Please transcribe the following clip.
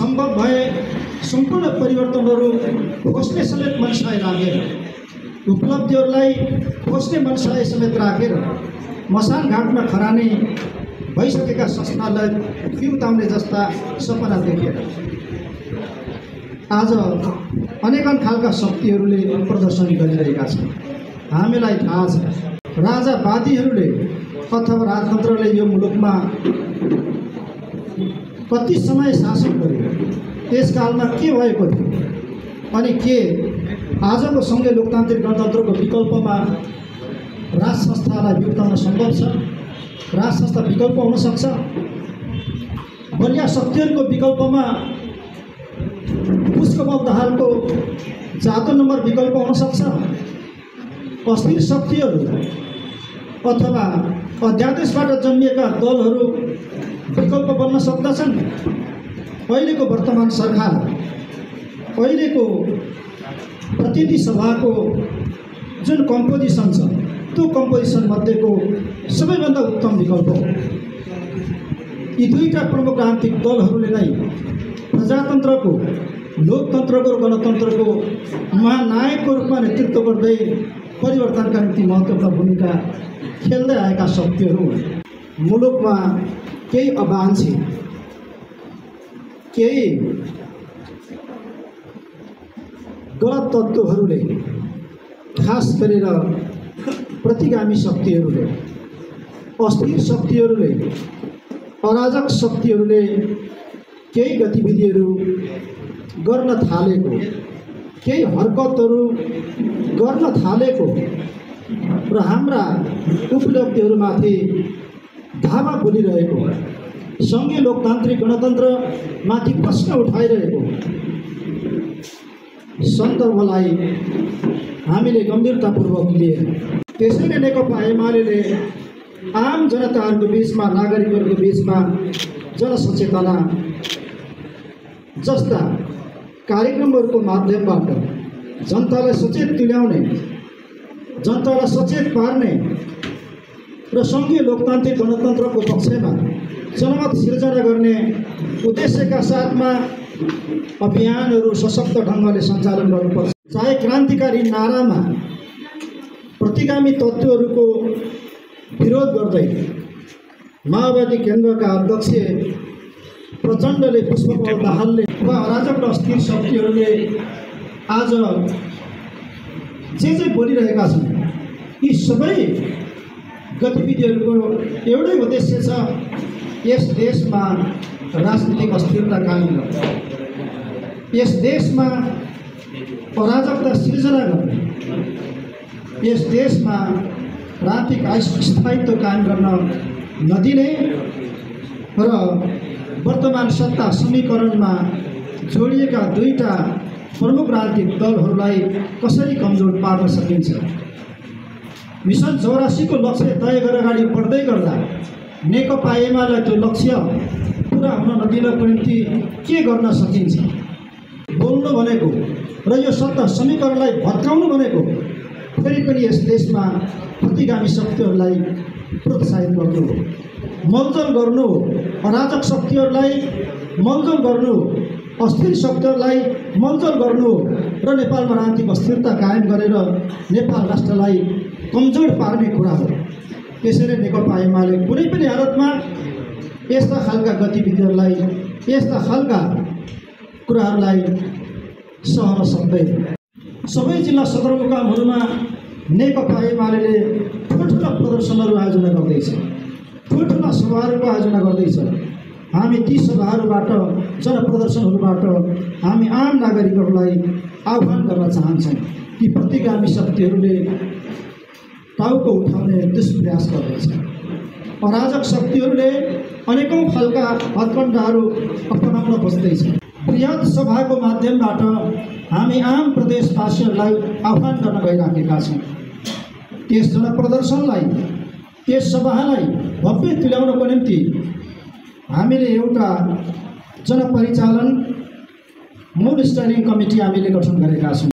सम्भव भए सम्पूर्ण परिवर्तनहरू खोज्ने समेत मनसाय राखेर, उपलब्धिहरूलाई खोज्ने मनसाय समेत राखेर मसान घाटमा खरानी भइसकेका संस्थालाई फिउताउने जस्ता सपना देखेर आज अनेकन खालका शक्तिहरूले प्रदर्शन गरिरहेका छन्। हामीलाई थाहा छ राजावादीहरूले अथवा राजतन्त्रले यो मुलुकमा कति समय शासन गर्यो, त्यसकालमा के भएको थियो अनि के आजको सँगै लोकतान्त्रिक गणतन्त्रको विकल्पमा राज संस्थालाई बिउताउन सम्भव छ? राज संस्था विकल्प हुन सक्छ? बलिया शक्तिहरूको विकल्पमा पुष्कबल दाहालको जादु नम्बर विकल्प हुन सक्छ? अस्थिर शक्तिहरू अथवा अध्यादेशबाट जन्मिएका दलहरू विकल्प बन्न सक्दछन्? अहिलेको वर्तमान सरकार, अहिलेको प्रतिनिधि सभाको जुन कम्पोजिसन छ त्यो कम्पोजिसन मध्येको सबैभन्दा उत्तम विकल्प हो। यी दुईटा प्रमुख राजनीतिक दलहरूले नै प्रजातन्त्रको, लोकतन्त्रको र गणतन्त्रको महानायकको रूपमा नेतृत्व गर्दै परिवर्तनका निम्ति महत्त्वपूर्ण भूमिका खेल्दै आएका शक्तिहरू हुन्। मुलुकमा केही अवान्छे, केही गलत तत्त्वहरूले, खास गरेर प्रतिगामी शक्तिहरूले, अस्थिर शक्तिहरूले, अराजक शक्तिहरूले केही गतिविधिहरू गर्न थालेको, केही हरकतहरू गर्न थालेको र हाम्रा उपलब्धिहरूमाथि धावा बोलिरहेको, सङ्घीय लोकतान्त्रिक गणतन्त्रमाथि प्रश्न उठाइरहेको सन्दर्भलाई हामीले गम्भीरतापूर्वक लिए। त्यसैले नेकपा एमाले आम जनताहरूको बिचमा, नागरिकहरूको बिचमा जनसचेतना जस्ता कार्यक्रमहरूको माध्यमबाट जनतालाई सचेत तुल्याउने, जनतालाई सचेत पार्ने र सङ्घीय लोकतान्त्रिक गणतन्त्रको पक्षमा जनमत सिर्जना गर्ने उद्देश्यका साथमा अभियानहरू सशक्त ढङ्गले सञ्चालन गर्नुपर्छ। चाहे क्रान्तिकारी नारामा प्रतिगामी तत्त्वहरूको विरोध गर्दै माओवादी केन्द्रका अध्यक्ष प्रचण्डले, पुष्पकमल दाहालले वा अराजक र अस्थिर शक्तिहरूले आज जे बोलिरहेका छन्, यी सबै गतिविधिहरूको एउटै उद्देश्य छ, यस देशमा राजनीतिक अस्थिरता कायम गर्ने, यस देशमा अराजकता सिर्जना गर्ने, यस देशमा राजनीतिक स्थायित्व कायम गर्न नदिने र वर्तमान सत्ता समीकरणमा जोडिएका दुईटा प्रमुख राजनीतिक दलहरूलाई कसरी कमजोर पार्न सकिन्छ। मिसन 84 को लक्ष्य तय गरेर अगाडि बढ्दै गर्दा नेकपा एमाले त्यो लक्ष्य पुरा हुन नदिनको निम्ति के गर्न सकिन्छ बोल्नु भनेको र यो सत्ता समीकरणलाई भत्काउनु भनेको फेरि पनि यस देशमा प्रतिगामी शक्तिहरूलाई प्रोत्साहित गर्नु हो, मलजल गर्नु हो, अराजक शक्तिहरूलाई मलजल गर्नु हो, अस्थिर शक्तिहरूलाई मलजल गर्नु हो र नेपालमा राजनीतिक अस्थिरता कायम गरेर नेपाल राष्ट्रलाई कमजोर पार्ने कुरा हो। त्यसैले नेकपा एमाले कुनै पनि हालतमा यस्ता खालका गतिविधिहरूलाई, यस्ता खालका कुराहरूलाई सहन सक्दैन। सबै जिल्ला सदरमुकामहरूमा नेकपा एमाले ठुल्ठुला प्रदर्शनहरू आयोजना गर्दैछ, ठुल्ठुला सभाहरूको आयोजना गर्दैछ। हामी ती सभाहरूबाट, जनप्रदर्शनहरूबाट हामी आम नागरिकहरूलाई आह्वान गर्न चाहन्छौँ कि प्रतिगामी शक्तिहरूले टाउको उठाउने दुष्प्रयास गर्दैछ। अराजक शक्तिहरूले अनेकौं खालका हत्कण्डाहरू अपनाउन खोज्दैछ। बृहत सभाको माध्यमबाट हामी आम प्रदेशवासीहरूलाई आह्वान गर्न गइराखेका छौँ। त्यस जनप्रदर्शनलाई, त्यस सभालाई भव्य तुल्याउनको निम्ति हामीले एउटा जनपरिचालन मूल स्ट्यान्डिङ कमिटी हामीले गठन गरेका छौँ।